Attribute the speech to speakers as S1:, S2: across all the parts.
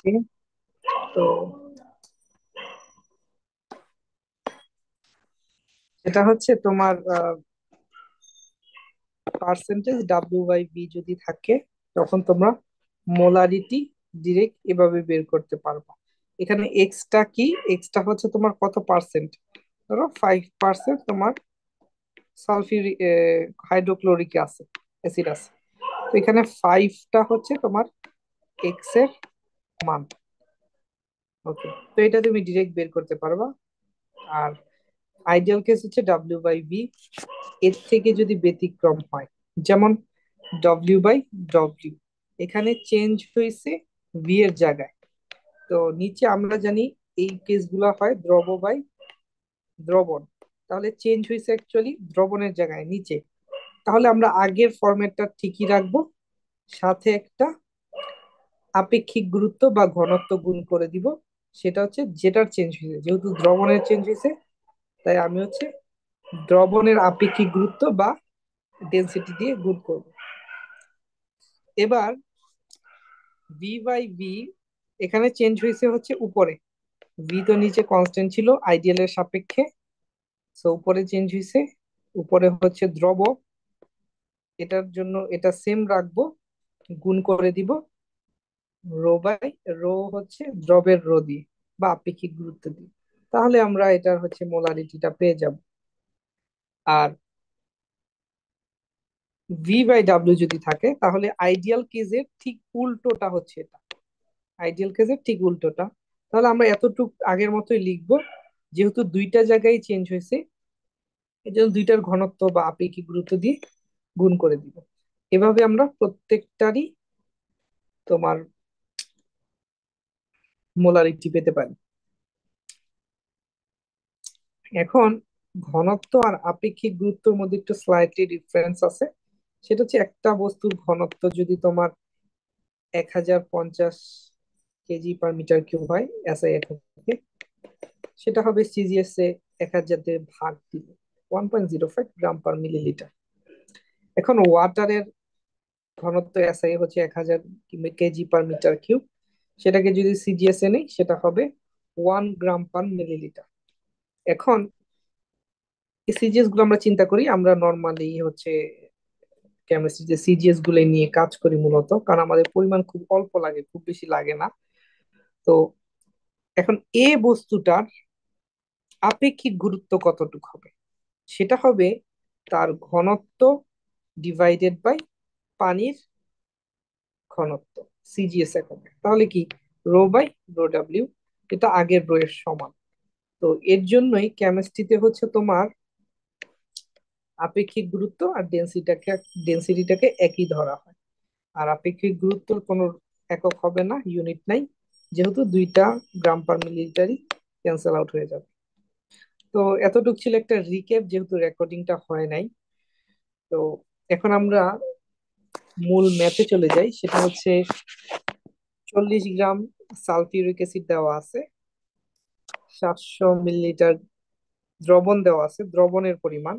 S1: ওকে। তো এটা হচ্ছে তোমার পার্সেন্টেজ ডাব্লিউ বাই বি যদি থাকে, তখন তোমরা মোলারিটি ডিরেক্ট এভাবে বের করতে পারবা। এখানে এক্সটা কি, এক্সটা হচ্ছে তোমার কত পার্সেন্ট। ধরো 5% তোমার সালফিউরিক হাইড্রোক্লোরিক অ্যাসিড আছে। তো এখানে ফাইভটা হচ্ছে তোমার এক্স এর মান। ওকে, তো এটা তুমি ডিরেক্ট বের করতে পারবা। আর আইডিয়াল কেস হচ্ছে ডাব্লিউ বাই বি, এর থেকে যদি ব্যতিক্রম হয়, যেমন ডব্লিউ বাই ডব্লিউ, এখানে চেঞ্জ হয়েছে ভি এর জায়গায়। তো নিচে আমরা জানি এই কেসগুলো হয় দ্রব বাই দ্রবণ, তাহলে চেঞ্জ হয়েছে অ্যাকচুয়ালি দ্রবণের জায়গায় নিচে। তাহলে আমরা আগের ফরম্যাটটা ঠিকই রাখবো, সাথে একটা আপেক্ষিক গুরুত্ব বা ঘনত্ব গুণ করে দিব। সেটা হচ্ছে যেটার চেঞ্জ হয়েছে, যেহেতু দ্রবণের চেঞ্জ হয়েছে, তাই আমি হচ্ছে দ্রবণের আপেক্ষিক গুরুত্ব বা ডেনসিটি দিয়ে গুণ করব। এবার ভি বাই ভি, এখানে চেঞ্জ হয়েছে হচ্ছে উপরে, ভি তো নিচে কনস্ট্যান্ট ছিল আইডিয়ালের সাপেক্ষে, সো উপরে চেঞ্জ হয়েছে। উপরে হচ্ছে দ্রব, এটার জন্য এটা সেম রাখবো, গুণ করে দিব রো বাই রো, হচ্ছে দ্রবের রো দিয়ে বা আপেক্ষিক গুরুত্ব দিয়ে। তাহলে আমরা এটার হচ্ছে মোলারিটিটা পেয়ে যাব। আর ভি বাই ডাব্লিউ যদি থাকে, তাহলে আইডিয়াল কেজের ঠিক উল্টোটা হচ্ছে এটা, আইডিয়াল কেসের ঠিক উল্টোটা। তাহলে আমরা এতটুকু আগের মতোই লিখবো, যেহেতু দুইটা জায়গায় চেঞ্জ হয়েছে, এই জন্য দুইটার ঘনত্ব বা আপেক্ষিক গুরুত্ব দিয়ে গুণ করে দিব। এভাবে আমরা প্রত্যেকটারই তোমার মোলারিটি পেতে পারি। এখন ঘনত্ব আর আপেক্ষিক গুরুত্বের মধ্যে একটু স্লাইটলি ডিফারেন্স আছে। সেটা হচ্ছে একটা বস্তুর ঘনত্ব যদি তোমার 1050 কেজি পার মিটার কিউব হয় এসআই এককে, সেটা হবে সিজিএস এ 1000 দিয়ে ভাগ দিলে 1.05 গ্রাম পার মিলিলিটার। এখন ওয়াটারের ঘনত্ব এসআই হচ্ছে 1000 কেজি পার মিটার কিউব, সেটাকে যদি সিজিএস এ নেই সেটা হবে 1 গ্রাম পার মিলিলিটার। এখন এই সিজিএস গুলো আমরা চিন্তা করি, আমরা নর্মালি হচ্ছে কেমিস্ট্রিতে সিজিএস গুলো নিয়ে কাজ করি মূলত, কারণ আমাদের পরিমাণ খুব অল্প লাগে, খুব বেশি লাগে না। তো এখন এ বস্তুটার আপেক্ষিক গুরুত্ব কতটুকু হবে, সেটা হবে তার ঘনত্ব ডিভাইডেড বাই পানির ঘনত্ব, সিজিএস এককে। তাহলে কি, রো বাই রো ডাব্লিউ, এটা আগের রো এর সমান। তো এর জন্যই কেমিস্ট্রিতে হচ্ছে তোমার আপেক্ষিক গুরুত্ব আর ডেন্সিটিটাকে একই ধরা হয়। আর আপেক্ষিক গুরুত্বর কোনো একক হবে না, ইউনিট নাই, যেহেতু দুইটা গ্রাম পার মিলিলিটারই ক্যান্সেল আউট হয়ে যাবে। তো এতটুকু ছিল একটা রিক্যাপ, যেহেতু রেকর্ডিংটা হয় নাই। তো এখন আমরা মূল ম্যাথে চলে যাই। সেটা হচ্ছে 40 গ্রাম সালফিউরিক অ্যাসিড দেওয়া আছে, 700 মিলিলিটার দ্রবণ দেওয়া আছে, দ্রবণের পরিমাণ।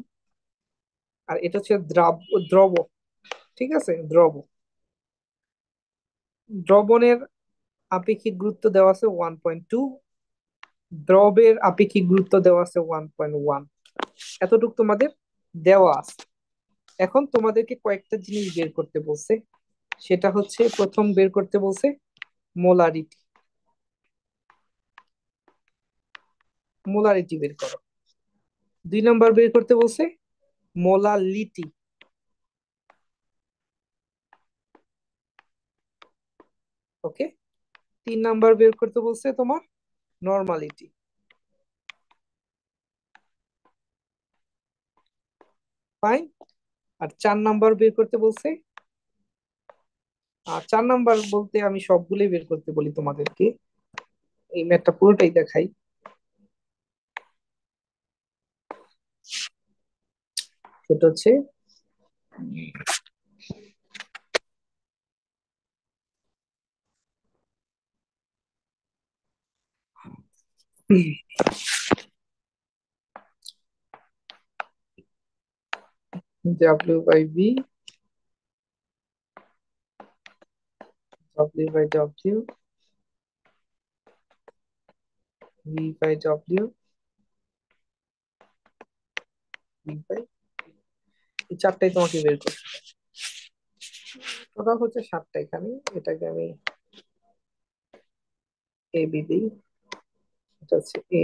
S1: আর এটা হচ্ছে দ্রব, ঠিক আছে, দ্রবণের আপেক্ষিক গুরুত্ব দেওয়া আছে 1.2, দ্রবের আপেক্ষিক গুরুত্ব দেওয়া আছে 1.1। এতটুকু তোমাদের দেওয়া আছে। এখন তোমাদেরকে কয়েকটা জিনিস বের করতে বলছে। সেটা হচ্ছে প্রথম বের করতে বলছে মোলারিটি, মোলারিটি বের করো। 2 নম্বর বের করতে বলছে মোলালিটি। ওকে। 3 নম্বর বের করতে বলছে তোমার নর্মালিটি। ফাইন। আর 4 নম্বর বের করতে বলছে, আর 4 নম্বর বলতে আমি সবগুলোই বের করতে বলি তোমাদেরকে, এই ম্যাথটা পুরোটাই দেখাই। সেটা হচ্ছে W by B, W by W V by W, V by, এই চারটাই তোমাকে বের করতে হবে। টোটাল হচ্ছে সাতটা এখানে। এটাকে আমি এ বি দিই, এটা হচ্ছে এ,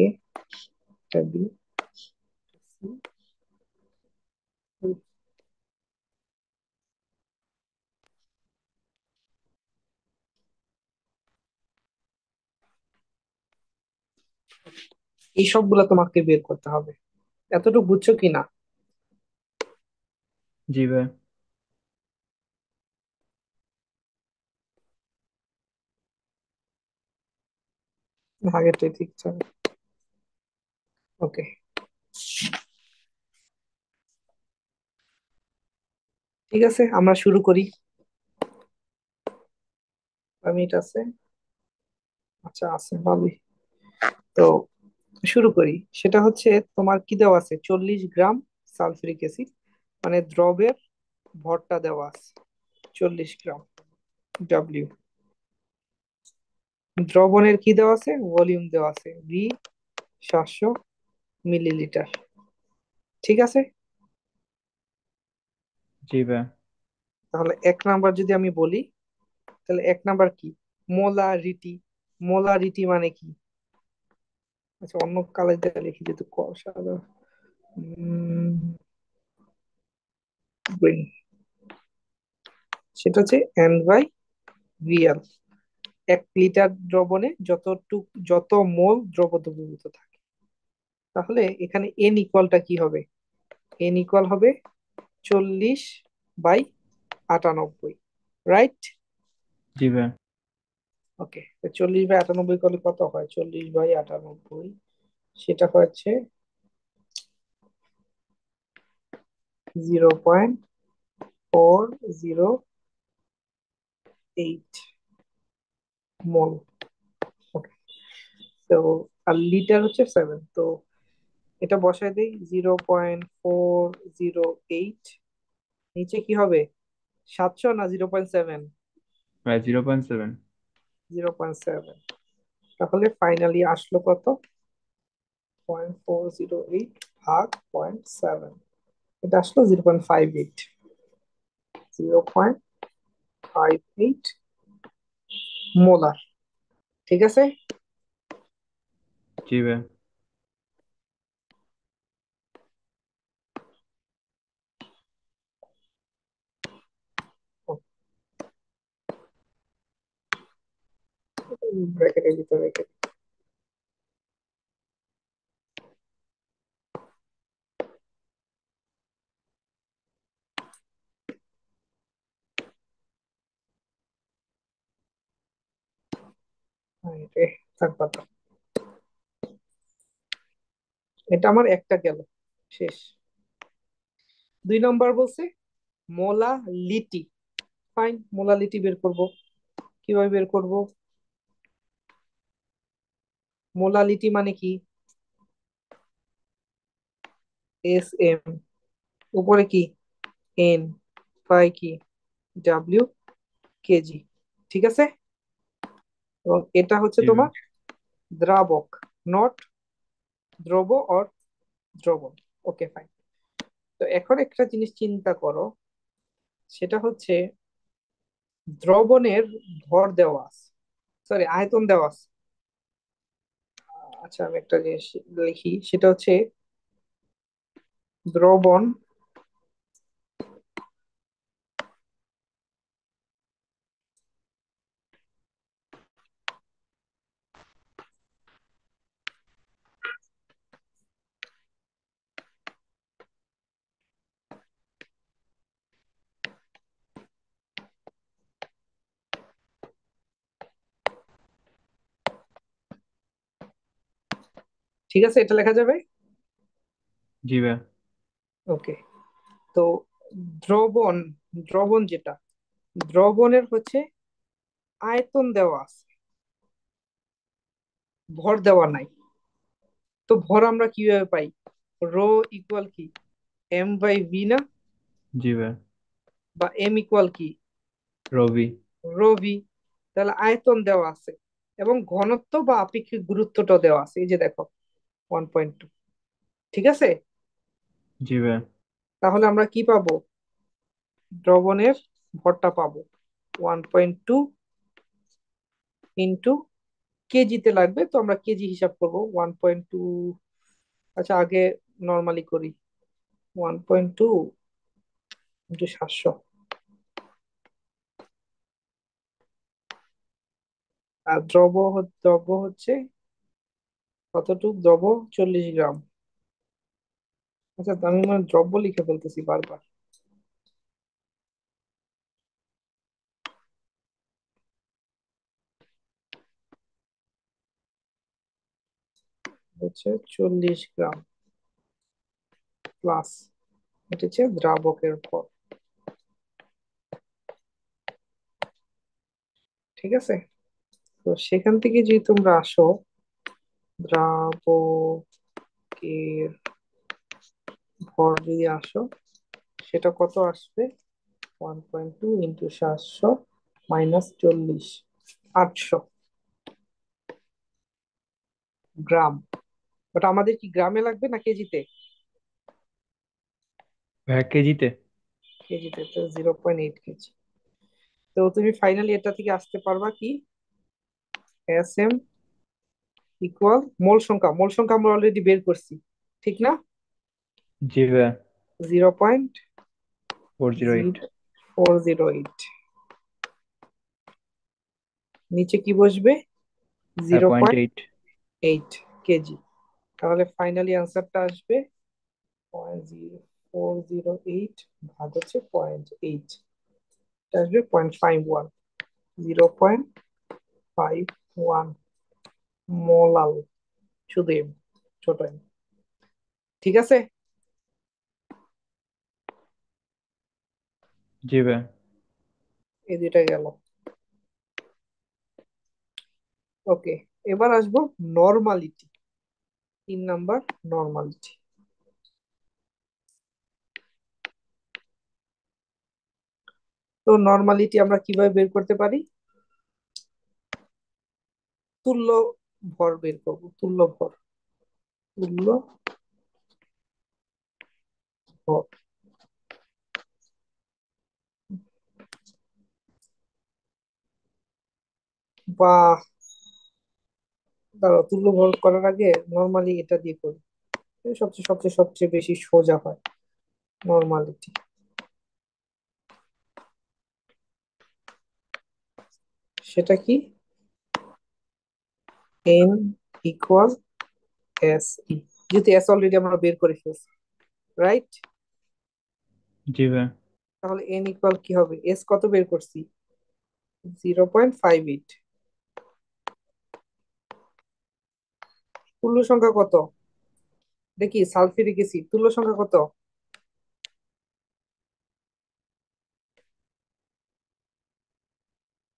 S1: এটা বি, সি। এই সবগুলা তোমাকে বের করতে হবে। এতটুকু বুঝছো কি না?
S2: জি ভাই।
S1: আগেরটাই ঠিক আছে। ওকে, ঠিক আছে, আমরা শুরু করি। মিনিট আছে? আচ্ছা, আছে ভালোই। তো শুরু করি। সেটা হচ্ছে, তোমার কি দেওয়া আছে, 40 গ্রাম সালফিউরিক অ্যাসিড, মানে দ্রবের ভরটা দেওয়া আছে 40 গ্রাম। ডব্লিউ, দ্রবণের কি দেওয়া আছে, ভলিউম দেওয়া আছে ভি 700 মিলিলিটার। ঠিক আছে।
S2: জি ভাই।
S1: তাহলে এক নাম্বার যদি আমি বলি, তাহলে এক নাম্বার কি, মোলারিটি। মোলারিটি মানে কি? আচ্ছা, অন্য কালার দিয়ে লিখি যেহেতু সাদা। গ্রিন। সেটা হচ্ছে এন বাই ভিএল। 1 লিটার দ্রবণে যত মোল দ্রব দ্রবীভূত থাকে। তাহলে এখানে এন ইকুয়ালটা কি হবে? এন ইকুয়াল হবে 40/98, রাইট?
S2: জি ভাই।
S1: ওকে, 40/98 করলে কত হয়? 40/98 সেটা হচ্ছে 0.408 মোল। ওকে, তো আর লিটার হচ্ছে 7, তো এটা বসায় দিই 0.408। নিচে কি হবে, 700 না 0.7?
S2: ভাই 0.7।
S1: 0.7। তাহলে ফাইনালি আসলো কত? 0.408 ভাগ 0.7, এটা আসলো 0.58। 0.58 মোলার। ঠিক আছে।
S2: জি ভাই।
S1: ব্র্যাকেটের ভিতরে রেখে দিই। থাক। এটা আমার একটা গেল, শেষ। 2 নম্বর বলছে মোলালিটি। ফাইন, মোলালিটি বের করব। কিভাবে বের করব? মোলালিটি মানে কি, এস এম, উপরে কি এন, পাই কি ডাব্লিউ, কেজি। ঠিক আছে। এবং এটা হচ্ছে
S2: জি ভাই।
S1: তোমার দ্রাবক, নট দ্রব অর দ্রবণ। Okay fine. তো এখন একটা জিনিস চিন্তা করো, সেটা হচ্ছে দ্রবণের ভর দেওয়া আছে, সরি আয়তন দেওয়া আছে। আচ্ছা, আমি একটা জিনিস লিখি, সেটা হচ্ছে দ্রবণ ঠিক আছে, এটা লেখা যাবে।
S2: জি ভাই।
S1: ওকে, তো দ্রবণ, দ্রবণ যেটা, দ্রবণের হচ্ছে আয়তন দেওয়া আছে, ভর দেওয়া নাই। তো ভর আমরা কিভাবে পাই? রো ইকুয়াল কি এম বাই ভি না?
S2: জি ভাই।
S1: বা এম ইকুয়াল কি
S2: রবি।
S1: Rho V. তাহলে আয়তন দেওয়া আছে, এবং ঘনত্ব বা আপেক্ষিক গুরুত্বটা দেওয়া আছে, এই যে দেখো 1.2। ঠিক আছে,
S2: জি ভাইয়া।
S1: তাহলে আমরা কি পাবো? দ্রবণের ভরটা পাবো 1.2 ইন্টু কেজিতে লাগবে, তো আমরা কেজি হিসাব করবো 1.2। আচ্ছা আগে নর্মালি করি, 1.2 ইন্টু 700। আর দ্রব্য হচ্ছে কতটুক দ্রব্য? 40 গ্রাম। আচ্ছা আমি মানে দ্রব্য লিখে ফেলতেছি বারবার। হচ্ছে 40 গ্রাম প্লাস, এটা হচ্ছে দ্রাবকের ভর। ঠিক আছে, তো সেখান থেকে যদি তোমরা আসো, দ্রাবকের ভর যদি আসো, সেটা কত আসবে? 1.2 ইন্টু 700 মাইনাস 40, 800 গ্রাম। বাট আমাদের কি গ্রামে লাগবে না কেজিতে?
S2: ভাইয়া কেজিতে।
S1: কেজিতে, তো 0.8 কেজি। তো তুমি ফাইনালি এটা থেকে আসতে পারবা কি? এস এম ইকুয়াল মোল সংখ্যা আমরা অলরেডি বের করছি, ঠিক না?
S2: জি ভাইয়া। 408।
S1: 0.0408। নিচে কি বসবে?
S2: হ্যাঁ,
S1: zero
S2: point
S1: point
S2: eight
S1: eight KG. তাহলে ফাইনালি আনসারটা আসবে 0.0408 ভাগ হচ্ছে 0.8, আসবে 0.51, 0.51 মোলাল, শুধু এম, ছোট এম। ঠিক আছে,
S2: জি ভাইয়া।
S1: এই দুইটা গেল। ওকে, এবার আসবো নর্মালিটি। 3 number, normality. তো নর্মালিটি আমরা কিভাবে বের করতে পারি? তুল্য ভর বের করবো, তুল্য ভর। বা দাঁড়াও, তুল্য ভর করার আগে নর্মালি এটা দিয়ে করি, এই সবচেয়ে বেশি সোজা হয়। নর্মালিটি, সেটা কি? এন ইকুয়াল এস ই, যেহেতু এস অলরেডি আমরা বের করে ফেলছি, রাইট?
S2: জি ভাইয়া।
S1: তাহলে এন ইকুয়াল কি হবে? এস কত বের করছি? 0.58। তুল্য সংখ্যা কত? দেখি সালফিউরিক অ্যাসিড তুল্য সংখ্যা কত?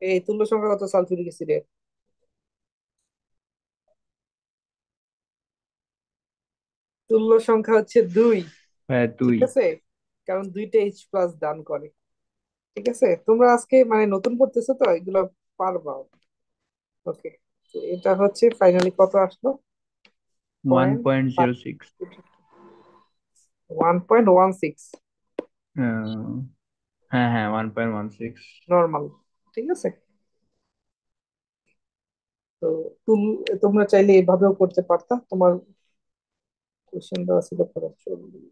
S1: এই তুল্য সংখ্যা কত সালফিউরিক অ্যাসিডের? তুল্য সংখ্যা হচ্ছে 2।
S2: ভাইয়া
S1: ঠিক
S2: 2।
S1: আছে, কারণ দুইটা এইচ প্লাস দান করে। ঠিক আছে, তোমরা আজকে মানে নতুন পড়তেছো তো, এগুলো পারবা। ওকে, তো এটা হচ্ছে ফাইনালি কত আসলো?
S2: One
S1: point
S2: point zero six
S1: 1.16
S2: হ্যাঁ হ্যাঁ, 1.16।
S1: নর্মাল। ঠিক আছে, তো তুল তোমরা চাইলে এভাবেও করতে পারতা, তোমার কোশ্চেন দেওয়া ছিল ধরো 40।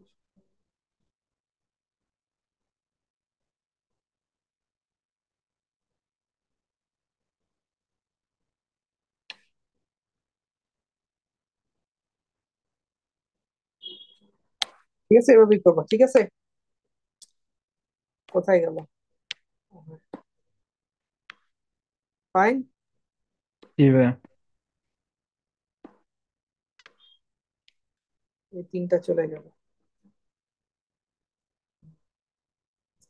S1: ঠিক আছে, এভাবেই করবা। ঠিক আছে, কোথায় গেল? ফাইন,
S2: জি ভাইয়া।
S1: এই তিনটা চলে গেল।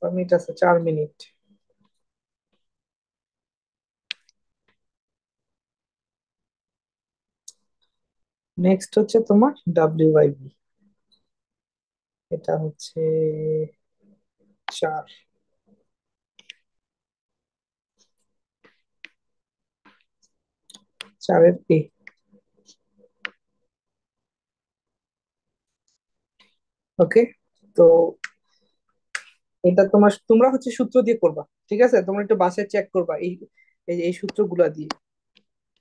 S1: মিনিট আছে, 4 মিনিট। নেক্সট হচ্ছে তোমার ডাব্লিউ/বি, এটা হচ্ছে 4। 4-এর এ। ওকে, তো এটা তোমরা হচ্ছে সূত্র দিয়ে করবা, ঠিক আছে? তোমরা একটু বাসায় চেক করবা এই যে এই সূত্রগুলা দিয়ে।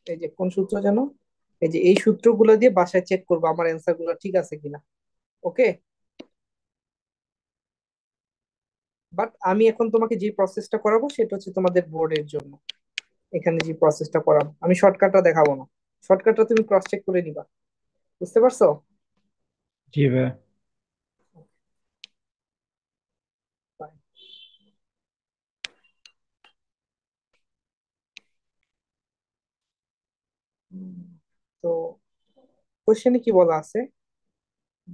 S1: এই যে কোন সূত্র যেন, এই যে এই সূত্রগুলো দিয়ে বাসায় চেক করবা আমার অ্যান্সার গুলো ঠিক আছে কিনা। ওকে, বাট আমি এখন তোমাকে যে প্রসেসটা করাবো সেটা হচ্ছে তোমাদের বোর্ডের জন্য। এখানে যে প্রসেসটা করাবো আমি শর্টকাটটা দেখাবো না, শর্টকাটটা তুমি ক্রস চেক করে নিবা। বুঝতে পারছো?
S2: জি ভাইয়া।
S1: উম, তো কোশ্চেনে কি বলা আছে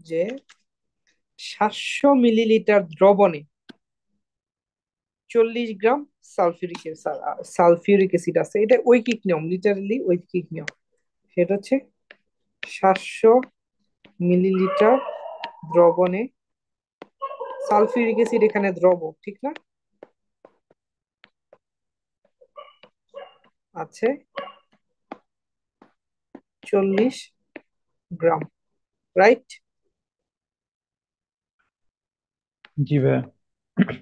S1: যে 700 মিলিলিটার দ্রবণে 40 গ্রাম সালফিউরিক সালফিউরিক অ্যাসিড আছে। এটা ঐকিক নিয়ম, লিটারালি ঐকিক নিয়ম। সেটা হচ্ছে 700 মিলিলিটার দ্রবণে, সালফিউরিক অ্যাসিড এখানে দ্রব, ঠিক না? আছে 40 গ্রাম, রাইট?
S2: জি ভাইয়া।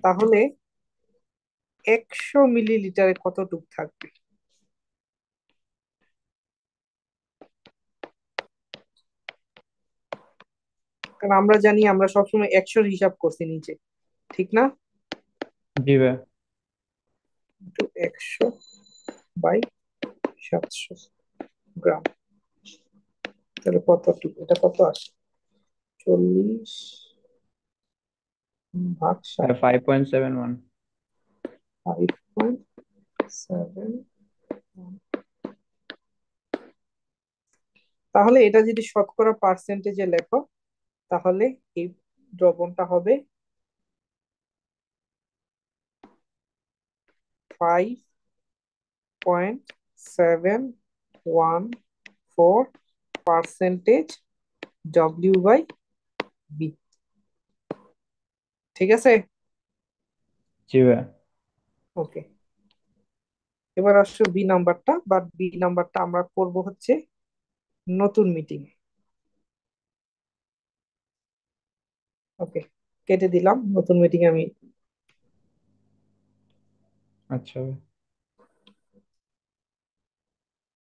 S1: তাহলে 100 মিলিলিটারে কতটুক থাকবে? কারণ আমরা জানি আমরা সবসময় 100-র হিসাব করছি নিচে, ঠিক না?
S2: জি ভাইয়া।
S1: তো 100/700 গ্রাম, তাহলে কতটুকু, এটা কত আসে? 40/7,
S2: 5.71।
S1: 5.7। তাহলে এটা যদি শতকরা পার্সেন্টেজে লেখো তাহলে এই দ্রবণটা হবে 5.714% W/B। ঠিক আছে?
S2: জি ভাইয়া।
S1: ওকে, এবার আসছো বি নাম্বারটা, বাট বি নাম্বারটা আমরা করব হচ্ছে নতুন মিটিং। ওকে, কেটে দিলাম, নতুন মিটিং আমি।
S2: আচ্ছা ভাইয়া।